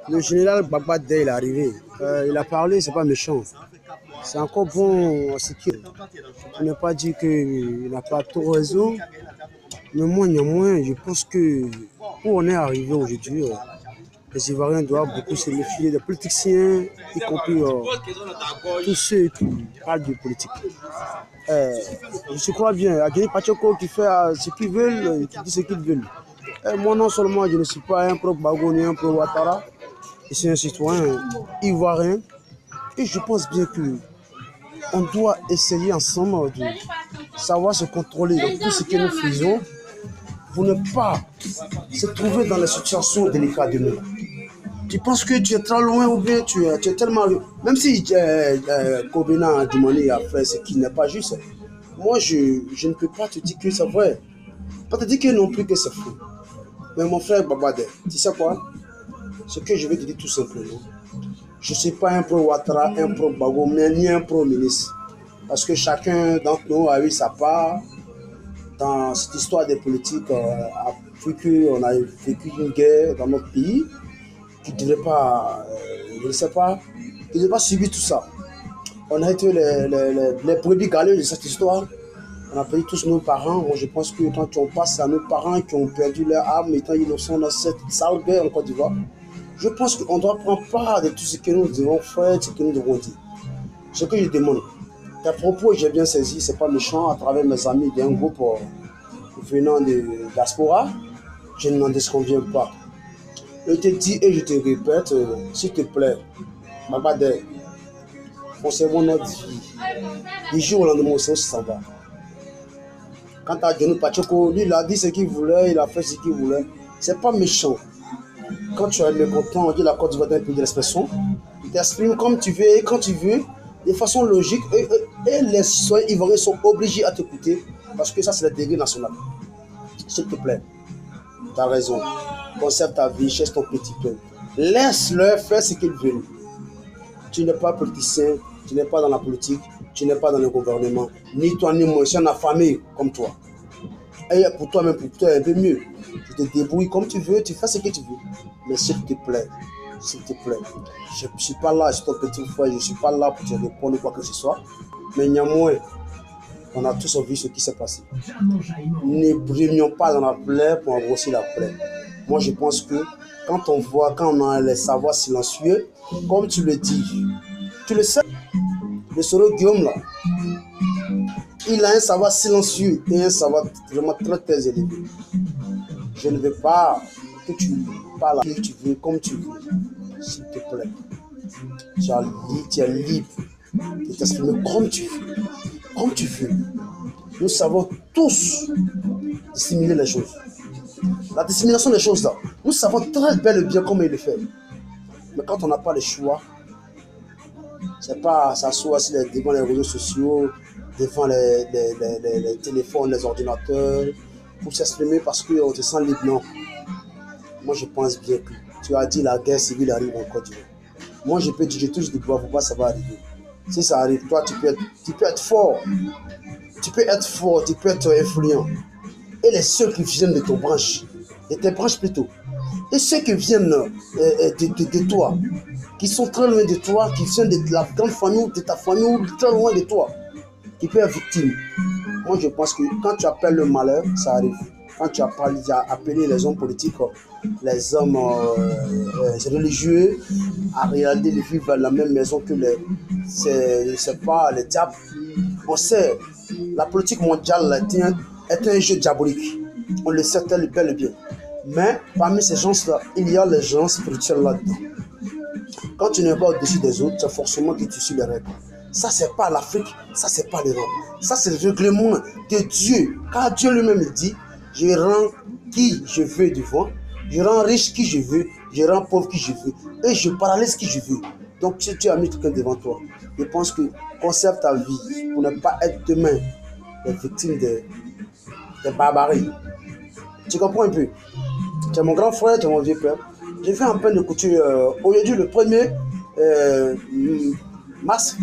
Le général Babadé, il est arrivé. Il a parlé, c'est pas méchant. C'est encore bon à ce qu'il. Je n'ai pas dit qu'il n'a pas tout raison. Mais moi, néanmoins, je pense que où on est arrivé aujourd'hui, les Ivoiriens doivent beaucoup se méfier des politiciens, y compris tous ceux qui parlent de politique. Je crois bien, Adjani Pachoko qui fait ce qu'ils veulent, qui dit ce qu'ils veulent. Moi, non seulement je ne suis pas un pro-Bago ni un pro-Ouattara, je suis un citoyen ivoirien et je pense bien que on doit essayer ensemble de savoir se contrôler dans tout ce que nous faisons pour ne pas se trouver dans les situations délicates de nous. Tu penses que tu es très loin ou bien tu es tellement. Même si Kobina Dumani a fait ce qui n'est pas juste, moi je ne peux pas te dire que c'est vrai. Pas te dire que non plus que c'est faux. Mais mon frère Babade, tu sais quoi? Ce que je vais te dire tout simplement, je ne suis pas un pro-Ouattara, un pro-Bago, mais ni un pro-ministre. Parce que chacun d'entre nous a eu sa part dans cette histoire des politiques. A vu qu'on a vécu une guerre dans notre pays qui ne devrait pas, je ne sais pas, qui ne devrait pas subir tout ça. On a été les brebis galeuses de cette histoire. On a perdu tous nos parents. Moi, je pense que quand on passe à nos parents qui ont perdu leur âme étant innocents dans cette sale guerre en Côte d'Ivoire, je pense qu'on doit prendre part de tout ce que nous devons faire, ce que nous devons dire. Ce que je demande, tes propos, j'ai bien saisi, c'est pas méchant, à travers mes amis d'un groupe venant de diaspora, je n'en disconviens pas. Je te dis et je te répète, s'il te plaît, Babade, conservons notre vie. Du jour au lendemain, on s'en va. Quant à Adjani Pachoko, lui, il a dit ce qu'il voulait, il a fait ce qu'il voulait. C'est pas méchant. Quand tu es mécontent, on dit la Côte d'Ivoire est un pays de l'expression. Tu t'exprimes comme tu veux et quand tu veux, de façon logique. Et les citoyens ivoiriens sont obligés à t'écouter parce que ça, c'est le degré national. S'il te plaît, tu as raison. Conserve ta vie, cherche ton petit peuple. Laisse-leur faire ce qu'ils veulent. Tu n'es pas politicien, tu n'es pas dans la politique, tu n'es pas dans le gouvernement. Ni toi ni moi, je suis en famille comme toi. Et pour toi, même pour toi, un peu mieux. Tu te débrouilles comme tu veux, tu fais ce que tu veux. Mais s'il te plaît, je ne suis pas là, je suis ton petit frère, je ne suis pas là pour te répondre ou quoi que ce soit. Mais néanmoins, on a tous vu ce qui s'est passé. Ne brûlions pas dans la plaie pour engrosser la plaie. Moi, je pense que quand on a les savoirs silencieux, comme tu le dis, tu le sais, le Soro Guillaume là, il a un savoir silencieux et un savoir vraiment très très élevé. Je ne veux pas que tu parles à qui tu veux, comme tu veux, s'il te plaît. Tu es libre de t'exprimer comme tu veux. Comme tu veux. Nous savons tous dissimuler les choses. La dissémination des choses là, nous savons très bel et bien comment il le fait. Mais quand on n'a pas le choix, c'est pas s'asseoir devant les réseaux sociaux, devant les téléphones, les ordinateurs, pour s'exprimer parce qu'on se sent libre. Non. Moi, je pense bien que tu as dit la guerre civile arrive en Côte d'Ivoire. Moi, je peux dire, je touche du bois pour voir ça va arriver. Si ça arrive, toi, tu peux être fort. Tu peux être fort, tu peux être influent. Et les ceux qui viennent de ton branche, de tes branches plutôt, et ceux qui viennent de toi, qui sont très loin de toi, qui viennent de la grande famille, de ta famille, ou très loin de toi, qui peuvent être victimes. Moi, je pense que quand tu appelles le malheur, ça arrive. Quand tu as appelé les hommes politiques, les hommes religieux, à réalité, les vivre dans la même maison que c'est pas les diables. On sait, la politique mondiale est un jeu diabolique. On le sait tel bel et bien. Mais parmi ces gens-là, il y a les gens spirituels là-dedans. Quand tu n'es pas au-dessus des autres, c'est forcément que tu suis les règles. Ça, c'est pas l'Afrique, ça, c'est pas l'Europe. Ça, c'est le règlement de Dieu. Car Dieu lui-même dit, je rends qui je veux devant, je rends riche qui je veux, je rends pauvre qui je veux, et je paralyse qui je veux. Donc, si tu as mis quelqu'un devant toi, je pense que conserve ta vie pour ne pas être demain les victimes des barbaries. Tu comprends un peu? Tu es mon grand frère, tu es mon vieux père. J'ai fait un peu de couture aujourd'hui, le 1er mars.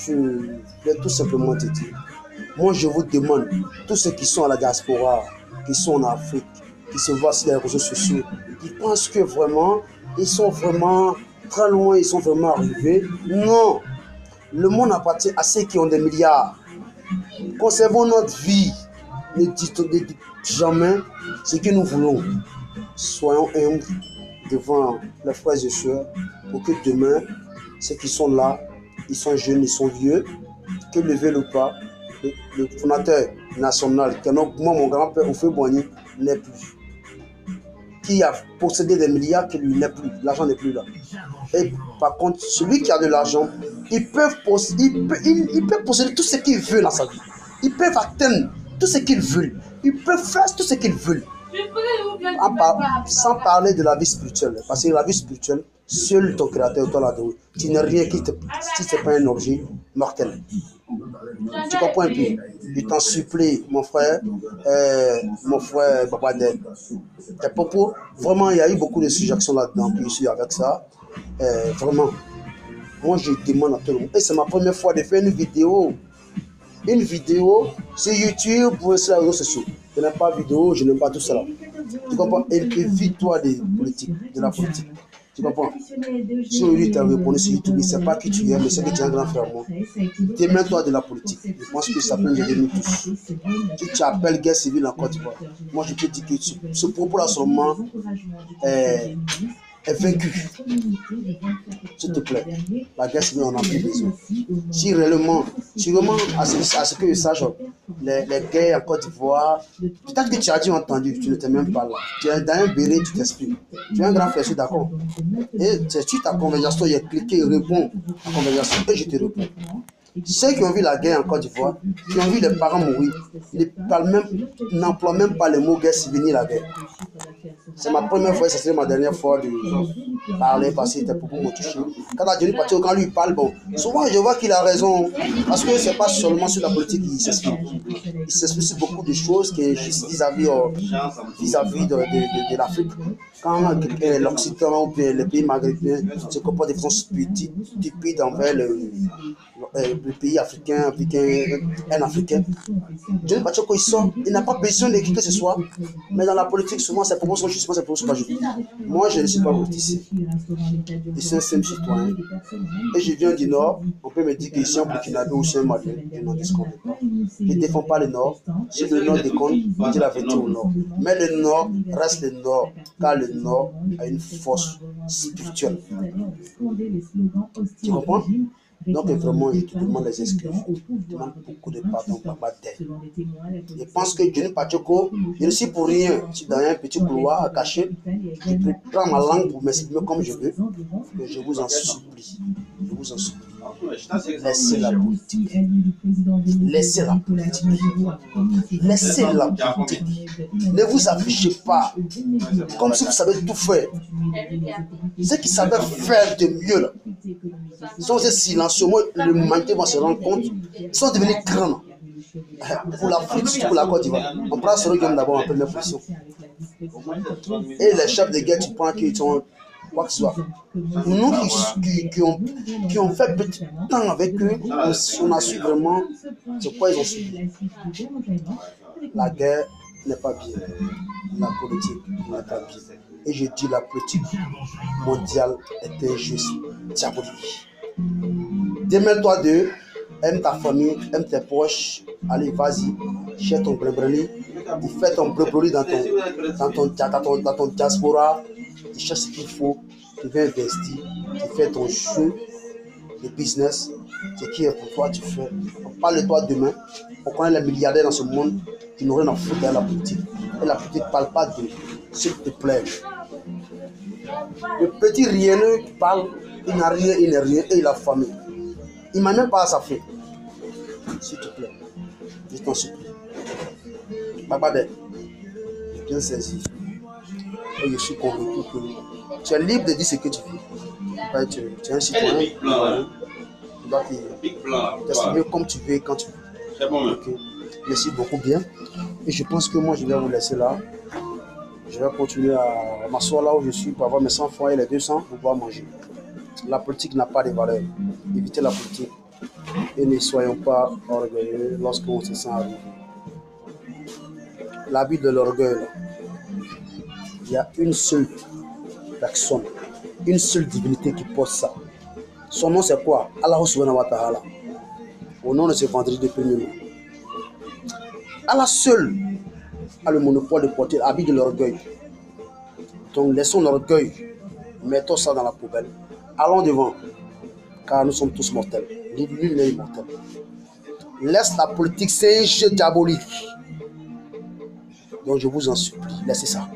Je vais tout simplement te dire. Moi, je vous demande, tous ceux qui sont à la diaspora, qui sont en Afrique, qui se voient sur les réseaux sociaux, ils pensent que vraiment, ils sont vraiment très loin, ils sont vraiment arrivés. Non, le monde appartient à ceux qui ont des milliards. Conservons notre vie. Ne dites jamais ce que nous voulons. Soyons humbles devant les frères et sœurs pour que demain, ceux qui sont là, ils sont jeunes, ils sont vieux, que le veulent ou pas, le fondateur national, que moi, mon grand-père, Oufé Boigny, n'est plus. Qui a possédé des milliards, qui lui n'est plus. L'argent n'est plus là. Et par contre, celui qui a de l'argent, il peut posséder tout ce qu'il veut dans sa vie. Ils peuvent atteindre tout ce qu'ils veulent. Ils peuvent faire tout ce qu'ils veulent. Sans parler de la vie spirituelle. Parce que la vie spirituelle, seul ton créateur doit l'adorer. Tu n'es rien si ce n'est pas un objet mortel. Tu comprends un peu? Je t'en supplie, mon frère Babadé. Tes propos, vraiment, il y a eu beaucoup de suggestions là-dedans. Puis je suis avec ça. Vraiment, moi je demande à tout le monde. Et c'est ma première fois de faire une vidéo sur YouTube ou sur les réseaux sociaux. Je n'aime pas vidéo, je n'aime pas tout cela. Tu comprends? Évite-toi de la politique. Tu comprends? Si aujourd'hui tu as répondu sur YouTube, il ne sait pas qui tu es, mais c'est que tu es un grand frère. Démène-toi de la politique. Je pense que ça peut nous aider nous tous. Si tu appelles guerre civile en Côte d'Ivoire, moi je peux dire que ce propos-là seulement est vaincu. S'il te plaît, la guerre civile, on n'a plus besoin. Si réellement à ce que je sache, les guerres en Côte d'Ivoire, peut-être que tu as déjà entendu, tu n'étais même pas là. Tu es dans un béret, tu t'exprimes. Tu es un grand frère, je suis d'accord. Et c'est sur ta conversation, il y a cliqué, réponds à la conversation et je te réponds. Ceux qui ont vu la guerre en Côte d'Ivoire, qui ont vu les parents mourir, n'emploient même pas le mot guerre civile ni la guerre. C'est ma première fois et c'est ma dernière fois de parler parce que tes propos m'ont touché. Quand quand lui parle, bon, souvent je vois qu'il a raison parce que c'est pas seulement sur la politique qu'il s'exprime. Il s'exprime sur beaucoup de choses qui est juste vis-à-vis de l'Afrique. Quand l'Occident ou les pays maghrébins se comportent de façon stupide envers le pays africain, un Africain. Johnny Pachoko, il n'a pas besoin de qui que ce soit, mais dans la politique, souvent, ses propos sont justement ses propos sont pas justes. Moi, je ne suis pas politicien. Je suis un simple citoyen. Et je viens du Nord. On peut me dire que ici, en Burkinabé ou chez Mali, je n'en disconne pas. Je ne défends pas le Nord. Si le Nord déconne, je dis la vérité au Nord. Mais le Nord reste le Nord, car le Nord a une force spirituelle. Tu comprends? Donc vraiment, je te demande les excuses. Je te demande beaucoup de pardon, Papa Dé. Je pense que Johnny Pachoko, je ne suis pour rien. Je suis dans un petit couloir caché. Je peux prendre ma langue pour m'exprimer comme je veux. Mais je vous en supplie. Je vous en supplie. Laissez la politique. Laissez la politique. Laissez la politique. Ne vous affichez pas comme si vous savez tout faire. Ceux qui savaient faire de mieux, là, ils sont silencieux. Moi, le humanité va se rendre compte. Ils sont devenus grands. Pour l'Afrique, surtout pour la Côte d'Ivoire. On prend ce regard d'abord en première position. Et les chefs de guerre, tu prends qu'ils sont quoi que ce soit. Nous qui ont fait petit temps avec eux, on a su vraiment de quoi ils ont subi. La guerre n'est pas bien. La politique n'est pas bien. Et je dis la politique mondiale est injuste, diabolique. Démêle-toi d'eux, aime ta famille, aime tes proches. Allez, vas-y, cherche ton blé-blé, fais ton blé-blé dans ton diaspora, tu cherches ce qu'il faut, tu viens investir, tu fais ton jeu de business, ce qui est pour toi, tu fais. On parle de toi demain, on connaît les milliardaires dans ce monde qui n'ont rien à foutre dans la politique. Et la politique ne parle pas d'eux, s'il te plaît. Le petit rieneux qui parle, il n'a rien, il n'est rien, et il a famille. Il ne m'a même pas à sa fille. S'il te plaît, je t'en supplie. Babadé, j'ai bien saisi. Et je suis convaincu que tu es libre de dire ce que tu veux. Tu es un citoyen. Tu dois t'exprimer comme tu veux et quand tu veux. C'est bon. Okay. Merci beaucoup bien. Et je pense que moi, je vais vous laisser là. Je vais continuer à m'asseoir là où je suis pour avoir mes 100 francs et les 200 pour pouvoir manger. La politique n'a pas de valeur. Évitez la politique et ne soyons pas orgueilleux lorsqu'on se sent arrivé. L'habit de l'orgueil, il y a une seule personne, une seule divinité qui pose ça. Son nom c'est quoi? Allah subhanahu wa ta'ala. Au nom de ce vendredi de premier mois. Allah seul a le monopole de porter l'habit de l'orgueil. Donc laissons l'orgueil, mettons ça dans la poubelle. Allons devant, car nous sommes tous mortels. Nul n'est immortel. Laisse la politique, c'est un jeu diabolique. Donc je vous en supplie, laissez ça.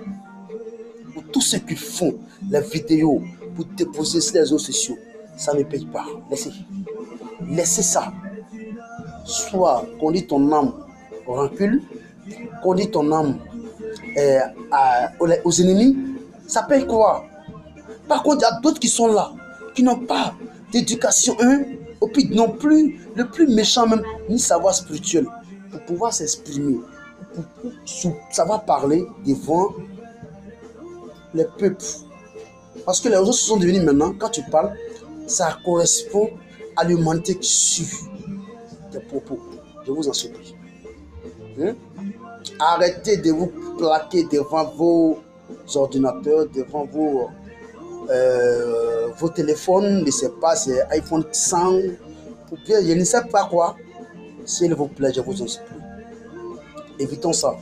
Pour tous ceux qui font les vidéos pour déposer sur les réseaux sociaux, ça ne paye pas. Laissez. Laissez ça. Soit qu'on dit ton âme au rancune, qu'on dit ton âme aux ennemis, ça paye quoi? Par contre, il y a d'autres qui sont là, qui n'ont pas d'éducation, et puis non plus, le plus méchant même, ni savoir spirituel, pour pouvoir s'exprimer, pour savoir parler devant les peuples. Parce que les autres sont devenus maintenant, quand tu parles, ça correspond à l'humanité qui suit tes propos. Je vous en supplie. Arrêtez de vous plaquer devant vos ordinateurs, devant vos téléphones, je ne sais pas, c'est iPhone 100, ou bien je ne sais pas quoi. S'il vous plaît, je vous en supplie. Évitons ça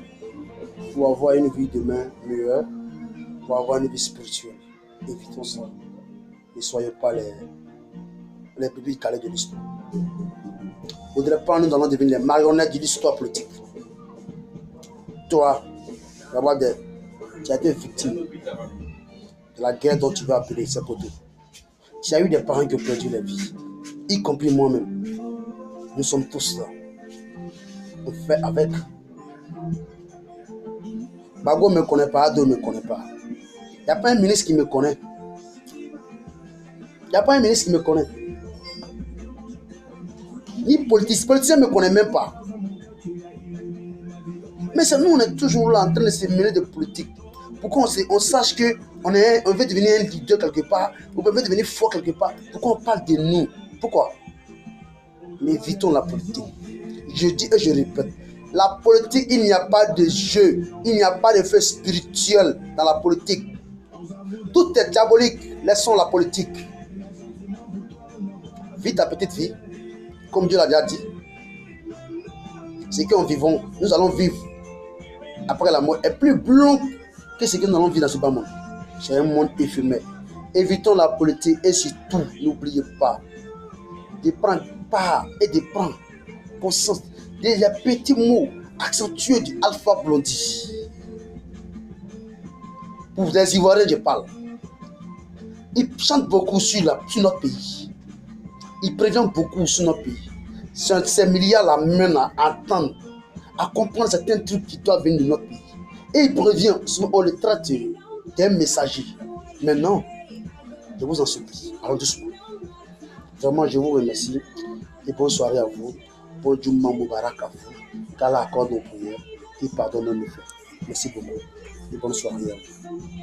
pour avoir une vie demain meilleure, pour avoir une vie spirituelle. Évitons ça. Ne soyez pas les bébés calés de l'histoire. Il ne faudrait pas nous allons devenir les marionnettes de l'histoire politique. Toi, tu as été victime de la guerre dont tu vas appeler ces poteaux. Tu as eu des parents qui ont perdu leur vie, y compris moi-même. Nous sommes tous là. On fait avec. Bago ne me connaît pas, Ado ne me connaît pas. Il n'y a pas un ministre qui me connaît. Il n'y a pas un ministre qui me connaît. Ni politicien ne me connaît même pas. Mais c'est nous, on est toujours là en train de se mêler de politique. Pourquoi on sache qu'on veut devenir un leader quelque part, on veut devenir fort quelque part. Pourquoi on parle de nous? Pourquoi? Mais évitons la politique. Je dis et je répète, la politique, il n'y a pas de jeu, il n'y a pas de feu spirituel dans la politique. Tout est diabolique, laissons la politique. Vis ta petite vie, comme Dieu l'a déjà dit. C'est que nous allons vivre après la mort est plus long que ce que nous allons vivre dans ce bas monde. C'est un monde éphémère. Évitons la politique et surtout, n'oubliez pas de prendre part et de prendre conscience des petits mots accentués du Alpha Blondy. Pour les Ivoiriens, je parle. Ils chantent beaucoup sur notre pays. Ils préviennent beaucoup sur notre pays. Ces milliards l'amènent à entendre, à comprendre certains trucs qui doivent venir de notre pays. Et ils préviennent, on le traite d'un messager. Mais non, je vous en supplie, allons doucement. Vraiment, je vous remercie et bonne soirée à vous. Bon Jumma Moubarak à vous. Qu'Allah accorde nos prières et pardonne nos faits. Merci beaucoup et bonne soirée à vous.